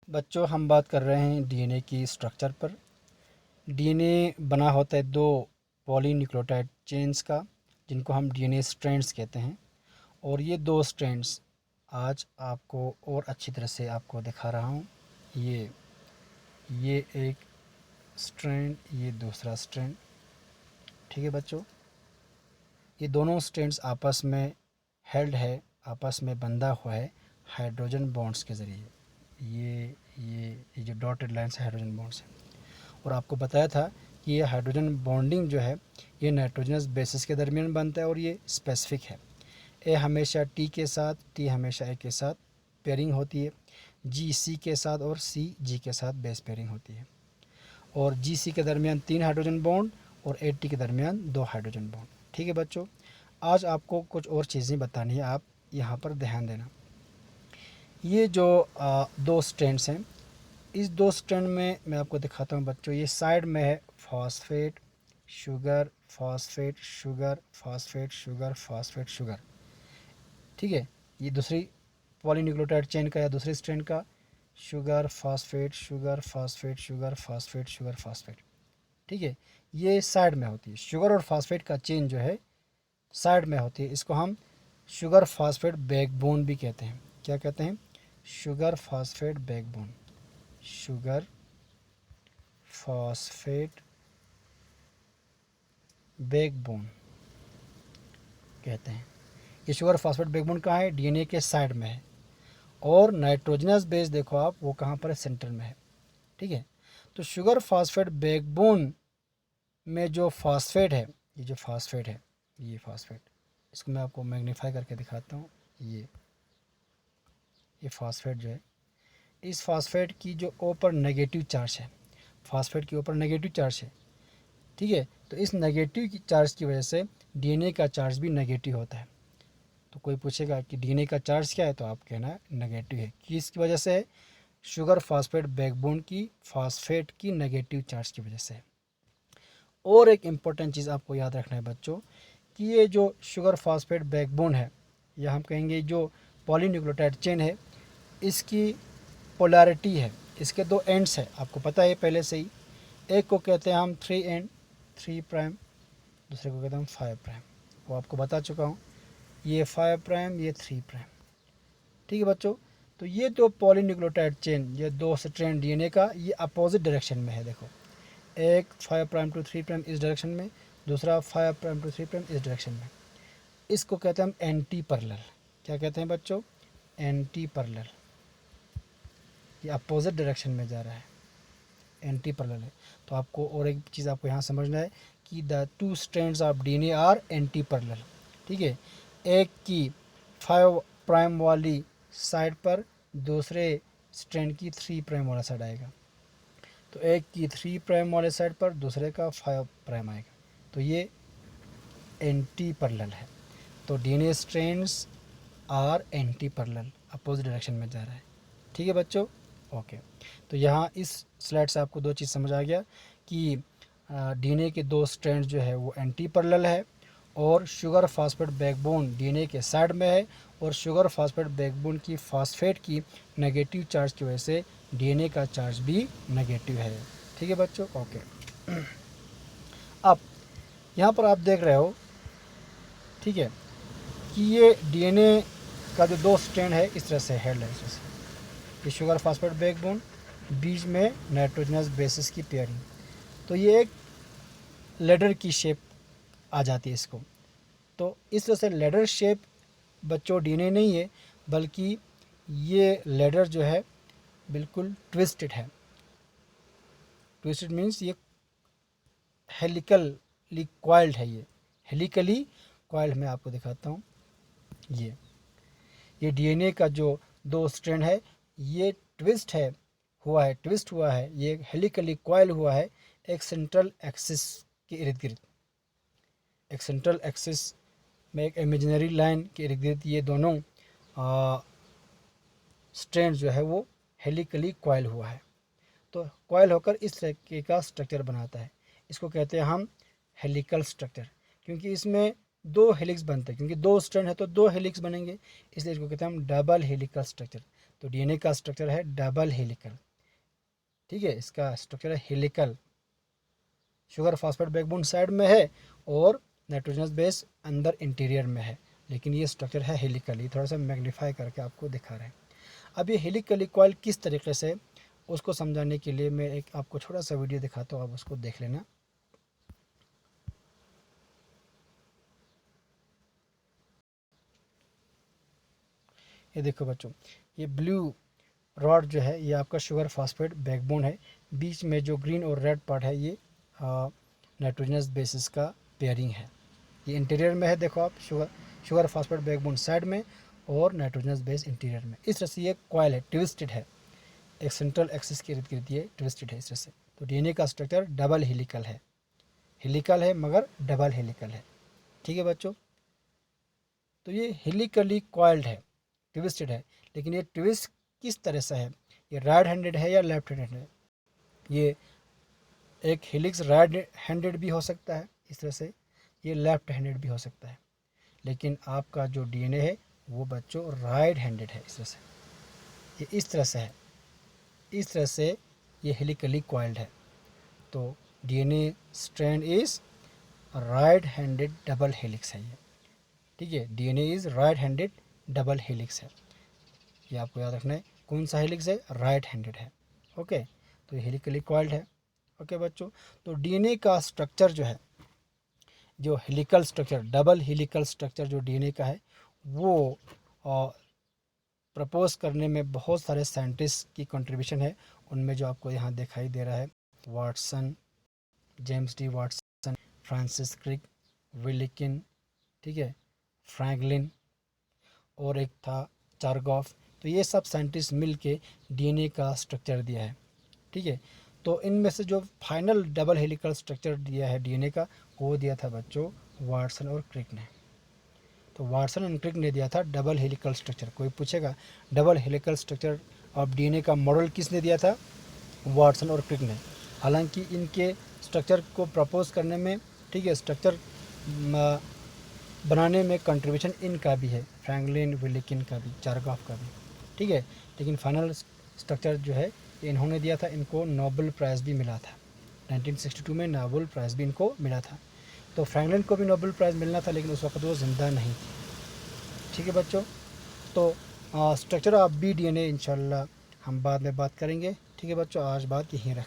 बच्चों हम बात कर रहे हैं डीएनए की स्ट्रक्चर पर। डीएनए बना होता है दो पॉलीन्यूक्लियोटाइड चेन्स का, जिनको हम डीएनए स्ट्रैंड्स कहते हैं। और ये दो स्ट्रैंड्स आज आपको और अच्छी तरह से आपको दिखा रहा हूँ। ये एक स्ट्रैंड, ये दूसरा स्ट्रैंड। ठीक है बच्चों, ये दोनों स्ट्रैंड्स आपस में हेल्ड है, आपस में बंधा हुआ है हाइड्रोजन बॉन्ड्स के ज़रिए। ये जो डॉटेड लाइन्स है हाइड्रोजन बॉन्ड्स है। और आपको बताया था कि ये हाइड्रोजन बॉन्डिंग जो है ये नाइट्रोजनस बेसिस के दरमियान बनता है और ये स्पेसिफिक है। ए हमेशा टी के साथ, टी हमेशा ए के साथ पेयरिंग होती है। जी सी के साथ और सी जी के साथ बेस पेयरिंग होती है। और जी सी के दरमियान 3 हाइड्रोजन बॉन्ड और ए टी के दरमियान 2 हाइड्रोजन बॉन्ड। ठीक है बच्चों, आज आपको कुछ और चीज़ें बतानी है, आप यहाँ पर ध्यान देना। ये जो दो स्ट्रैंड्स हैं, इस दो स्ट्रैंड में मैं आपको दिखाता हूँ बच्चों। ये साइड में है phosphate sugar, phosphate sugar, phosphate sugar, phosphate sugar. ठीक है, ये दूसरी पॉलीन्यूक्लियोटाइड चेन का या दूसरी स्ट्रैंड का sugar phosphate sugar phosphate sugar phosphate sugar phosphate. ठीक है, ये साइड में होती है। शुगर और फॉस्फेट का चेन जो है साइड में होती है। इसको हम शुगर फॉस्फेट बैकबोन भी कहते हैं। क्या कहते हैं? Sugar phosphate backbone, sugar phosphate backbone कहते हैं। ये शुगर फॉस्फेट बैकबोन कहाँ है? डीएनए के साइड में है। और नाइट्रोजनस बेस देखो आप, वो कहाँ पर है? सेंटर में है। ठीक है, तो शुगर फॉस्फेट बैकबोन में जो फॉस्फेट है, ये जो फॉस्फेट है, ये फॉस्फेट, इसको मैं आपको मैग्नीफाई करके दिखाता हूँ। ये फॉस्फेट जो है, इस फॉस्फेट की जो ऊपर नेगेटिव चार्ज है, फॉस्फेट के ऊपर नेगेटिव चार्ज है। ठीक है, तो इस नेगेटिव की चार्ज की वजह से डीएनए का चार्ज भी नेगेटिव होता है। तो कोई पूछेगा कि डीएनए का चार्ज क्या है, तो आप कहना नेगेटिव है। किसकी वजह से? शुगर फॉस्फेट बैकबोन की फॉस्फेट की नेगेटिव चार्ज की वजह से। और एक इम्पॉर्टेंट चीज़ आपको याद रखना है बच्चों, कि ये जो शुगर फॉस्फेट बैकबोन है, या हम कहेंगे जो पॉलीन्यूक्लियोटाइड चेन है, इसकी पोलैरिटी है, इसके दो एंड्स है। आपको पता है पहले से ही। एक को कहते हैं हम 3 एंड 3 प्राइम, दूसरे को कहते हैं हम 5 प्राइम। वो आपको बता चुका हूँ। ये 5 प्राइम, ये 3 प्राइम। ठीक है बच्चों, तो ये दो पॉलीन्यूक्लियोटाइड चेन, ये दो स्ट्रैंड डीएनए का, ये अपोजिट डायरेक्शन में है। देखो, एक 5 प्राइम टू 3 प्राइम इस डायरेक्शन में, दूसरा 5 प्राइम टू 3 प्राइम इस डायरेक्शन में। इसको कहते हैं हम एंटी पैरेलल। क्या कहते हैं बच्चों? Anti parallel. ये अपोजिट डायरेक्शन में जा रहा है, एंटी पैरेलल है। तो आपको और एक चीज़ आपको यहाँ समझना है कि the two strands of DNA are anti parallel. ठीक है, एक की 5 प्राइम वाली साइड पर दूसरे स्ट्रैंड की 3 प्राइम वाला साइड आएगा। तो एक की 3 प्राइम वाले साइड पर दूसरे का 5 प्राइम आएगा। तो ये एंटी पैरेलल है। तो DNA strands are anti parallel, opposite direction में जा रहा है। ठीक है बच्चों, ओके। तो यहाँ इस स्लाइड से आपको दो चीज़ समझ आ गया कि डीएनए के दो स्ट्रैंड्स जो है वो एंटी पैरेलल है, और शुगर फॉस्फेट बैकबोन डीएनए के साइड में है, और शुगर फॉस्फेट बैकबोन की फॉस्फेट की नेगेटिव चार्ज की वजह से डीएनए का चार्ज भी नेगेटिव है। ठीक है बच्चों, ओके। अब यहाँ पर आप देख रहे हो, ठीक है, कि ये डीएनए का जो दो स्ट्रैंड है इस तरह से हेल्ड है। इस तरह से ये शुगर फॉस्फेट बैकबोन, बीच में नाइट्रोजनस बेसिस की पेयरिंग। तो ये एक लेडर की शेप आ जाती है इसको। तो इस तरह से लेडर शेप बच्चों डीएनए नहीं है, बल्कि ये लेडर जो है बिल्कुल ट्विस्टेड है। ट्विस्टेड मीन्स ये हेलिकली कॉइल्ड है। ये हेलिकली कॉइल्ड मैं आपको दिखाता हूँ। ये डीएनए का जो दो स्ट्रैंड है, ये ट्विस्ट हुआ है, ये हेलिकली कॉइल हुआ है एक सेंट्रल एक्सिस के इर्द गिर्द। एक सेंट्रल एक्सिस में एक इमेजिनरी लाइन के इर्द गिर्द ये दोनों स्ट्रैंड जो है वो हेलिकली कॉइल हुआ है। तो कॉइल होकर इस तरीके का स्ट्रक्चर बनाता है। इसको कहते हैं हम हेलिकल स्ट्रक्चर, क्योंकि इसमें दो हेलिक्स बनते हैं। क्योंकि दो स्ट्रैंड है तो दो हेलिक्स बनेंगे, इसलिए इसको कहते हैं हम डबल हेलिकल स्ट्रक्चर। तो डीएनए का स्ट्रक्चर है डबल हेलिकल, ठीक है, इसका स्ट्रक्चर है helical. Sugar phosphate backbone side में है और नाइट्रोजनस बेस अंदर इंटीरियर में है, लेकिन ये स्ट्रक्चर है हेलिकल। ये थोड़ा सा मैग्नीफाई करके आपको दिखा रहे हैं। अब ये हेलिकली कॉइल किस तरीके से, उसको समझाने के लिए मैं एक आपको छोटा सा वीडियो दिखाता हूँ, आप उसको देख लेना। ये देखो बच्चों, ये ब्लू रॉड जो है ये आपका शुगर फास्फेट बैकबोन है। बीच में जो ग्रीन और रेड पार्ट है ये नाइट्रोजनस बेसिस का पेयरिंग है। ये इंटीरियर में है, देखो आप, शुगर फास्फेट बैकबोन साइड में और नाइट्रोजनस बेस इंटीरियर में। इस तरह से ये कॉइल है, ट्विस्टेड है, एक सेंट्रल एक्सिस के इर्द गिर्द ये ट्विस्टेड है इस तरह से। तो डीएनए का स्ट्रक्चर डबल हेलिकल है मगर डबल हेलिकल है, ठीक है बच्चों। तो ये हेलिकली कॉइल्ड है, ट्विस्टेड है, लेकिन ये ट्विस्ट किस तरह से है, ये राइट हैंडेड है या लेफ्ट हैंडेड है। ये एक हेलिक्स राइट हैंडेड भी हो सकता है इस तरह से, ये लेफ्ट हैंडेड भी हो सकता है, लेकिन आपका जो डीएनए है वो बच्चों राइट हैंडेड है इस तरह से। ये इस तरह से है, इस तरह से ये हेलिकली कॉइल्ड है। तो DNA strand is right handed double helix है ये, ठीक है, DNA is right handed double helix है। ये आपको याद रखना है, कौन सा हेलिक्स है, राइट हैंडेड है। ओके, तो ये हेलिकली कॉइल्ड है। ओके बच्चों, तो डीएनए का स्ट्रक्चर जो है, जो helical structure, double helical structure जो डीएनए का है, वो प्रपोज करने में बहुत सारे साइंटिस्ट की कंट्रीब्यूशन है। उनमें जो आपको यहाँ दिखाई दे रहा है, Watson, James D Watson, Francis Crick, Wilkins, ठीक है, फ्रैंकलिन, और एक था चारगॉफ। तो ये सब साइंटिस्ट मिल के डीएनए का स्ट्रक्चर दिया है, ठीक है। तो इनमें से जो फाइनल डबल हेलिकल स्ट्रक्चर दिया है डीएनए का, वो दिया था बच्चों वाटसन और क्रिक ने। तो वाटसन एंड क्रिक ने दिया था डबल हेलिकल स्ट्रक्चर। कोई पूछेगा double helical structure of DNA का मॉडल किसने दिया था, वाटसन और क्रिक ने। हालांकि इनके स्ट्रक्चर को प्रपोज करने में, ठीक है, स्ट्रक्चर बनाने में कंट्रीब्यूशन इनका भी है, फ्रैंकलिन, विलिकिन का भी, चारगॉफ का भी, ठीक है। लेकिन फाइनल स्ट्रक्चर जो है इन्होंने दिया था, इनको नोबेल प्राइज़ भी मिला था 1962 में, नोबेल प्राइज़ भी इनको मिला था। तो फ्रैंकलिन को भी नोबेल प्राइज़ मिलना था, लेकिन उस वक्त वो ज़िंदा नहीं थी, ठीक है बच्चों। तो स्ट्रक्चर ऑफ बी डीएनए इंशाल्लाह हम बाद में बात करेंगे, ठीक है बच्चों। आज बात यहीं रख